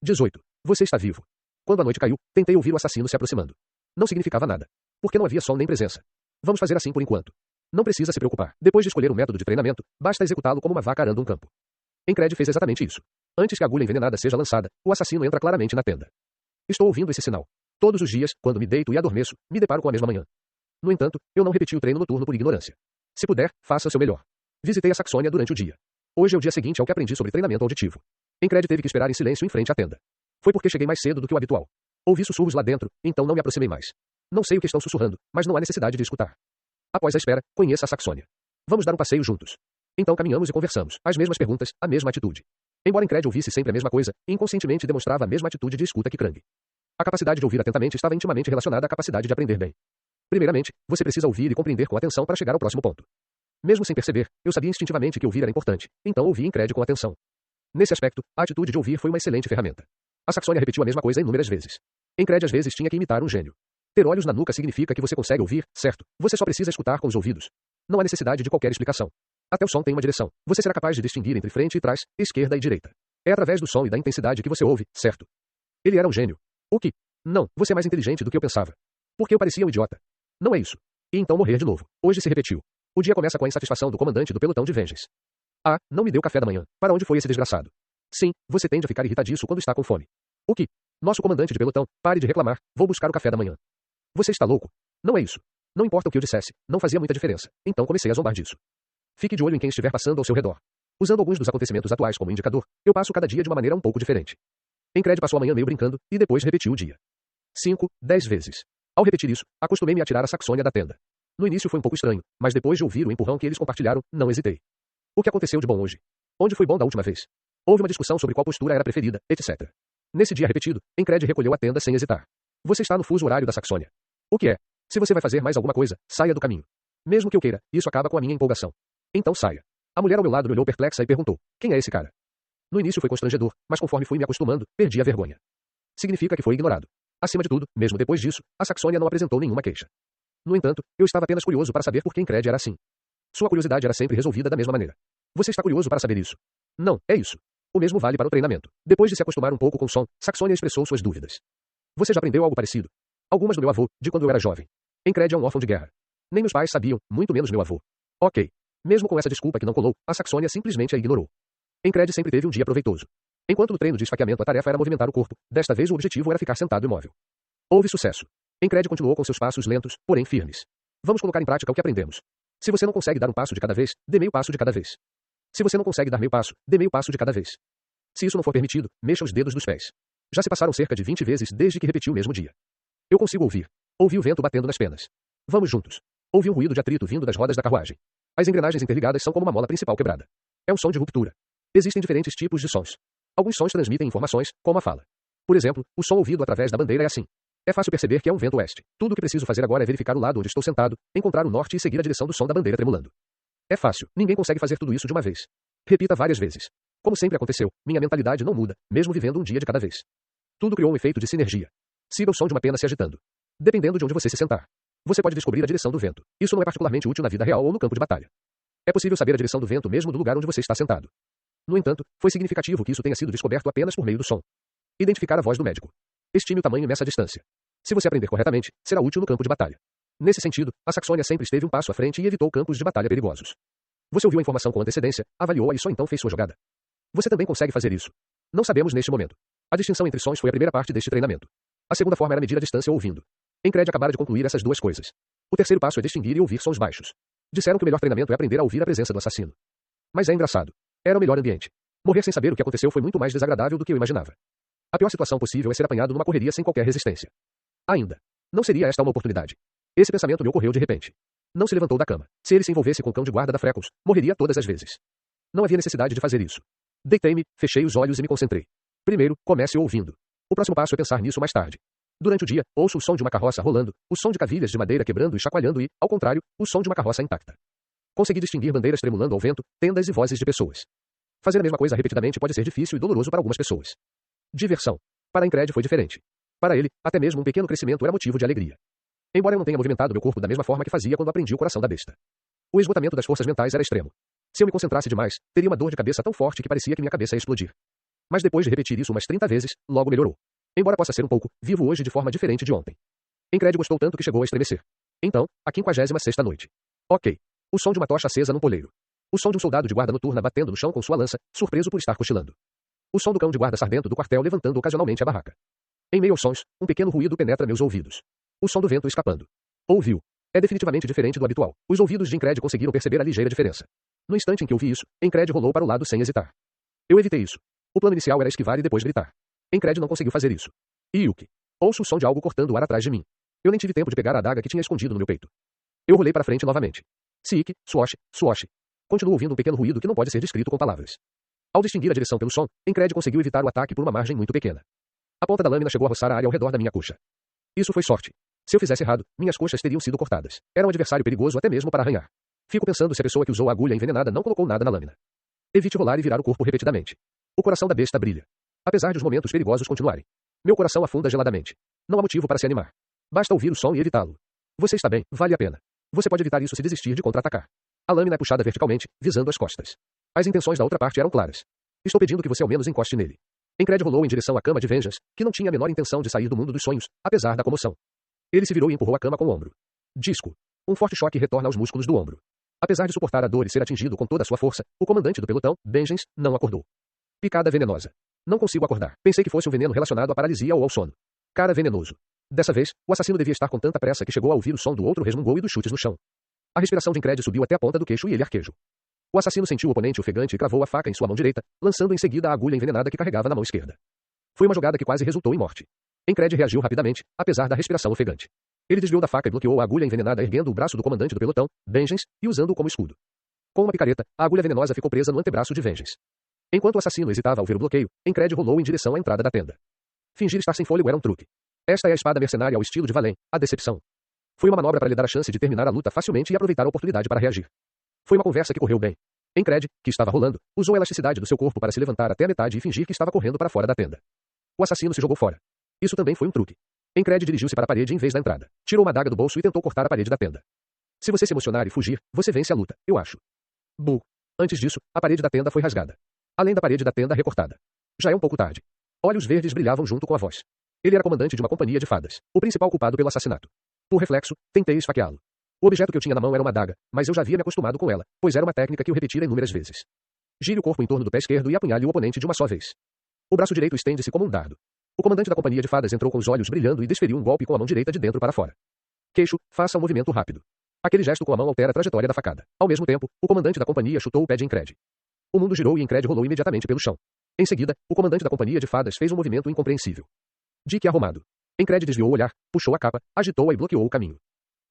18. Você está vivo. Quando a noite caiu, tentei ouvir o assassino se aproximando. Não significava nada. Porque não havia som nem presença. Vamos fazer assim por enquanto. Não precisa se preocupar. Depois de escolher um método de treinamento, basta executá-lo como uma vaca arando um campo. Encred fez exatamente isso. Antes que a agulha envenenada seja lançada, o assassino entra claramente na tenda. Estou ouvindo esse sinal. Todos os dias, quando me deito e adormeço, me deparo com a mesma manhã. No entanto, eu não repeti o treino noturno por ignorância. Se puder, faça o seu melhor. Visitei a Saxônia durante o dia. Hoje é o dia seguinte ao que aprendi sobre treinamento auditivo. Encred teve que esperar em silêncio em frente à tenda. Foi porque cheguei mais cedo do que o habitual. Ouvi sussurros lá dentro, então não me aproximei mais. Não sei o que estão sussurrando, mas não há necessidade de escutar. Após a espera, conheça a Saxônia. Vamos dar um passeio juntos. Então caminhamos e conversamos. As mesmas perguntas, a mesma atitude. Embora Encred ouvisse sempre a mesma coisa, inconscientemente demonstrava a mesma atitude de escuta que Krang. A capacidade de ouvir atentamente estava intimamente relacionada à capacidade de aprender bem. Primeiramente, você precisa ouvir e compreender com atenção para chegar ao próximo ponto. Mesmo sem perceber, eu sabia instintivamente que ouvir era importante, então ouvi Encred com atenção. Nesse aspecto, a atitude de ouvir foi uma excelente ferramenta. A Saxônia repetiu a mesma coisa inúmeras vezes. Encred às vezes tinha que imitar um gênio. Ter olhos na nuca significa que você consegue ouvir, certo? Você só precisa escutar com os ouvidos. Não há necessidade de qualquer explicação. Até o som tem uma direção. Você será capaz de distinguir entre frente e trás, esquerda e direita. É através do som e da intensidade que você ouve, certo? Ele era um gênio. O que? Não, você é mais inteligente do que eu pensava. Porque eu parecia um idiota. Não é isso. E então morrer de novo. Hoje se repetiu. O dia começa com a insatisfação do comandante do pelotão de Vengeance. Ah, não me deu café da manhã. Para onde foi esse desgraçado? Sim, você tende a ficar irritadiço quando está com fome. O que? Nosso comandante de pelotão, pare de reclamar, vou buscar o café da manhã. Você está louco? Não é isso. Não importa o que eu dissesse, não fazia muita diferença. Então comecei a zombar disso. Fique de olho em quem estiver passando ao seu redor. Usando alguns dos acontecimentos atuais como indicador, eu passo cada dia de uma maneira um pouco diferente. Encred passou a manhã meio brincando, e depois repetiu o dia. 5, 10 vezes. Ao repetir isso, acostumei-me a tirar a Saxônia da tenda. No início foi um pouco estranho, mas depois de ouvir o empurrão que eles compartilharam, não hesitei. O que aconteceu de bom hoje? Onde foi bom da última vez? Houve uma discussão sobre qual postura era preferida, etc. Nesse dia repetido, Encred recolheu a tenda sem hesitar. Você está no fuso horário da Saxônia. O que é? Se você vai fazer mais alguma coisa, saia do caminho. Mesmo que eu queira, isso acaba com a minha empolgação. Então saia. A mulher ao meu lado me olhou perplexa e perguntou: quem é esse cara? No início foi constrangedor, mas conforme fui me acostumando, perdi a vergonha. Significa que foi ignorado. Acima de tudo, mesmo depois disso, a Saxônia não apresentou nenhuma queixa. No entanto, eu estava apenas curioso para saber por que Encred era assim. Sua curiosidade era sempre resolvida da mesma maneira. Você está curioso para saber isso? Não, é isso. O mesmo vale para o treinamento. Depois de se acostumar um pouco com o som, Saxônia expressou suas dúvidas. Você já aprendeu algo parecido? Algumas do meu avô, de quando eu era jovem. Encred é um órfão de guerra. Nem meus pais sabiam, muito menos meu avô. Ok. Mesmo com essa desculpa que não colou, a Saxônia simplesmente a ignorou. Encred sempre teve um dia proveitoso. Enquanto no treino de esfaqueamento a tarefa era movimentar o corpo, desta vez o objetivo era ficar sentado imóvel. Houve sucesso. Encred continuou com seus passos lentos, porém firmes. Vamos colocar em prática o que aprendemos. Se você não consegue dar um passo de cada vez, dê meio passo de cada vez. Se você não consegue dar meio passo, dê meio passo de cada vez. Se isso não for permitido, mexa os dedos dos pés. Já se passaram cerca de 20 vezes desde que repetiu o mesmo dia. Eu consigo ouvir. Ouvi o vento batendo nas penas. Vamos juntos. Ouvi um ruído de atrito vindo das rodas da carruagem. As engrenagens interligadas são como uma mola principal quebrada. É um som de ruptura. Existem diferentes tipos de sons. Alguns sons transmitem informações, como a fala. Por exemplo, o som ouvido através da bandeira é assim. É fácil perceber que é um vento oeste. Tudo o que preciso fazer agora é verificar o lado onde estou sentado, encontrar o norte e seguir a direção do som da bandeira tremulando. É fácil, ninguém consegue fazer tudo isso de uma vez. Repita várias vezes. Como sempre aconteceu, minha mentalidade não muda, mesmo vivendo um dia de cada vez. Tudo criou um efeito de sinergia. Siga o som de uma pena se agitando. Dependendo de onde você se sentar, você pode descobrir a direção do vento. Isso não é particularmente útil na vida real ou no campo de batalha. É possível saber a direção do vento mesmo do lugar onde você está sentado. No entanto, foi significativo que isso tenha sido descoberto apenas por meio do som. Identificar a voz do médico. Estime o tamanho nessa distância. Se você aprender corretamente, será útil no campo de batalha. Nesse sentido, a Saxônia sempre esteve um passo à frente e evitou campos de batalha perigosos. Você ouviu a informação com antecedência, avaliou-a e só então fez sua jogada. Você também consegue fazer isso. Não sabemos neste momento. A distinção entre sons foi a primeira parte deste treinamento. A segunda forma era medir a distância ouvindo. Encred acabara de concluir essas duas coisas. O terceiro passo é distinguir e ouvir sons baixos. Disseram que o melhor treinamento é aprender a ouvir a presença do assassino. Mas é engraçado. Era o melhor ambiente. Morrer sem saber o que aconteceu foi muito mais desagradável do que eu imaginava. A pior situação possível é ser apanhado numa correria sem qualquer resistência. Ainda. Não seria esta uma oportunidade? Esse pensamento me ocorreu de repente. Não se levantou da cama. Se ele se envolvesse com o cão de guarda da Freckles, morreria todas as vezes. Não havia necessidade de fazer isso. Deitei-me, fechei os olhos e me concentrei. Primeiro, comece ouvindo. O próximo passo é pensar nisso mais tarde. Durante o dia, ouço o som de uma carroça rolando, o som de cavilhas de madeira quebrando e chacoalhando e, ao contrário, o som de uma carroça intacta. Consegui distinguir bandeiras tremulando ao vento, tendas e vozes de pessoas. Fazer a mesma coisa repetidamente pode ser difícil e doloroso para algumas pessoas. Diversão. Para Encred foi diferente. Para ele, até mesmo um pequeno crescimento era motivo de alegria. Embora eu não tenha movimentado meu corpo da mesma forma que fazia quando aprendi o coração da besta. O esgotamento das forças mentais era extremo. Se eu me concentrasse demais, teria uma dor de cabeça tão forte que parecia que minha cabeça ia explodir. Mas depois de repetir isso umas 30 vezes, logo melhorou. Embora possa ser um pouco vivo hoje de forma diferente de ontem. Incred gostou tanto que chegou a estremecer. Então, a 56ª noite. Ok. O som de uma tocha acesa num poleiro. O som de um soldado de guarda noturna batendo no chão com sua lança, surpreso por estar cochilando. O som do cão de guarda sardento do quartel levantando ocasionalmente a barraca. Em meio aos sons, um pequeno ruído penetra meus ouvidos. O som do vento escapando. Ouviu. É definitivamente diferente do habitual. Os ouvidos de Incred conseguiram perceber a ligeira diferença. No instante em que ouvi isso, Incred rolou para o lado sem hesitar. Eu evitei isso. O plano inicial era esquivar e depois gritar. Incred não conseguiu fazer isso. E Yuki. Ouço o som de algo cortando o ar atrás de mim. Eu nem tive tempo de pegar a adaga que tinha escondido no meu peito. Eu rolei para frente novamente. Siik, Suoshi, Suoshi. Continuo ouvindo um pequeno ruído que não pode ser descrito com palavras. Ao distinguir a direção pelo som, Incred conseguiu evitar o ataque por uma margem muito pequena. A ponta da lâmina chegou a roçar a área ao redor da minha coxa. Isso foi sorte. Se eu fizesse errado, minhas coxas teriam sido cortadas. Era um adversário perigoso até mesmo para arranhar. Fico pensando se a pessoa que usou a agulha envenenada não colocou nada na lâmina. Evite rolar e virar o corpo repetidamente. O coração da besta brilha. Apesar de os momentos perigosos continuarem. Meu coração afunda geladamente. Não há motivo para se animar. Basta ouvir o som e evitá-lo. Você está bem, vale a pena. Você pode evitar isso se desistir de contra-atacar. A lâmina é puxada verticalmente, visando as costas. As intenções da outra parte eram claras. Estou pedindo que você ao menos encoste nele. Incred rolou em direção à cama de Vengeance, que não tinha a menor intenção de sair do mundo dos sonhos, apesar da comoção. Ele se virou e empurrou a cama com o ombro. Disco. Um forte choque retorna aos músculos do ombro. Apesar de suportar a dor e ser atingido com toda a sua força, o comandante do pelotão, Vengeance, não acordou. Picada venenosa. Não consigo acordar. Pensei que fosse um veneno relacionado à paralisia ou ao sono. Cara venenoso. Dessa vez, o assassino devia estar com tanta pressa que chegou a ouvir o som do outro resmungou e dos chutes no chão. A respiração de Incred subiu até a ponta do queixo e ele arquejou. O assassino sentiu o oponente ofegante e cravou a faca em sua mão direita, lançando em seguida a agulha envenenada que carregava na mão esquerda. Foi uma jogada que quase resultou em morte. Incred reagiu rapidamente, apesar da respiração ofegante. Ele desviou da faca e bloqueou a agulha envenenada erguendo o braço do comandante do pelotão, Vengeance, e usando-o como escudo. Com uma picareta, a agulha venenosa ficou presa no antebraço de Vengeance. Enquanto o assassino hesitava ao ver o bloqueio, Incred rolou em direção à entrada da tenda. Fingir estar sem fôlego era um truque. Esta é a espada mercenária ao estilo de Valen, a decepção. Foi uma manobra para lhe dar a chance de terminar a luta facilmente e aproveitar a oportunidade para reagir. Foi uma conversa que correu bem. Incred, que estava rolando, usou a elasticidade do seu corpo para se levantar até a metade e fingir que estava correndo para fora da tenda. O assassino se jogou fora. Isso também foi um truque. Incred dirigiu-se para a parede em vez da entrada. Tirou uma adaga do bolso e tentou cortar a parede da tenda. Se você se emocionar e fugir, você vence a luta, eu acho. Bull. Antes disso, a parede da tenda foi rasgada. Além da parede da tenda recortada. Já é um pouco tarde. Olhos verdes brilhavam junto com a voz. Ele era comandante de uma companhia de fadas, o principal culpado pelo assassinato. Por reflexo, tentei esfaqueá-lo. O objeto que eu tinha na mão era uma adaga, mas eu já havia me acostumado com ela, pois era uma técnica que eu repetira inúmeras vezes. Gire o corpo em torno do pé esquerdo e apunhale o oponente de uma só vez. O braço direito estende-se como um dardo. O comandante da companhia de fadas entrou com os olhos brilhando e desferiu um golpe com a mão direita de dentro para fora. Queixo, faça um movimento rápido. Aquele gesto com a mão altera a trajetória da facada. Ao mesmo tempo, o comandante da companhia chutou o pé de Incred. O mundo girou e Incred rolou imediatamente pelo chão. Em seguida, o comandante da companhia de fadas fez um movimento incompreensível. Dick arrumado. Incred desviou o olhar, puxou a capa, agitou-a e bloqueou o caminho.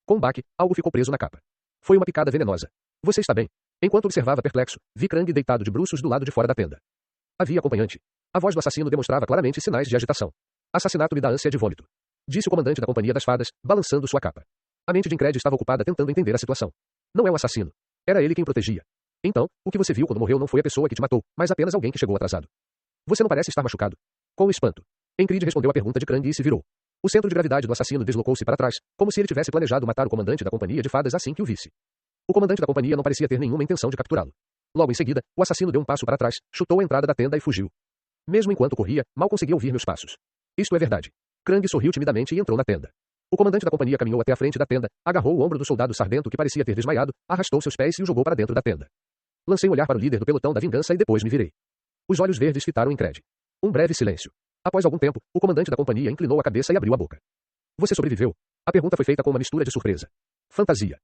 Com um baque, algo ficou preso na capa. Foi uma picada venenosa. Você está bem? Enquanto observava perplexo, vi Krang deitado de bruços do lado de fora da tenda. Havia acompanhante. A voz do assassino demonstrava claramente sinais de agitação. Assassinato me dá ânsia de vômito. Disse o comandante da companhia das fadas, balançando sua capa. A mente de Incred estava ocupada tentando entender a situação. Não é um assassino. Era ele quem protegia. Então, o que você viu quando morreu não foi a pessoa que te matou, mas apenas alguém que chegou atrasado. Você não parece estar machucado. Com espanto. Incred respondeu à pergunta de Krang e se virou. O centro de gravidade do assassino deslocou-se para trás, como se ele tivesse planejado matar o comandante da companhia de fadas assim que o visse. O comandante da companhia não parecia ter nenhuma intenção de capturá-lo. Logo em seguida, o assassino deu um passo para trás, chutou a entrada da tenda e fugiu. Mesmo enquanto corria, mal conseguia ouvir meus passos. Isto é verdade. Krang sorriu timidamente e entrou na tenda. O comandante da companhia caminhou até a frente da tenda, agarrou o ombro do soldado sardento que parecia ter desmaiado, arrastou seus pés e o jogou para dentro da tenda. Lancei um olhar para o líder do pelotão da vingança e depois me virei. Os olhos verdes fitaram Incred. Um breve silêncio. Após algum tempo, o comandante da companhia inclinou a cabeça e abriu a boca. Você sobreviveu? A pergunta foi feita com uma mistura de surpresa. Fantasia.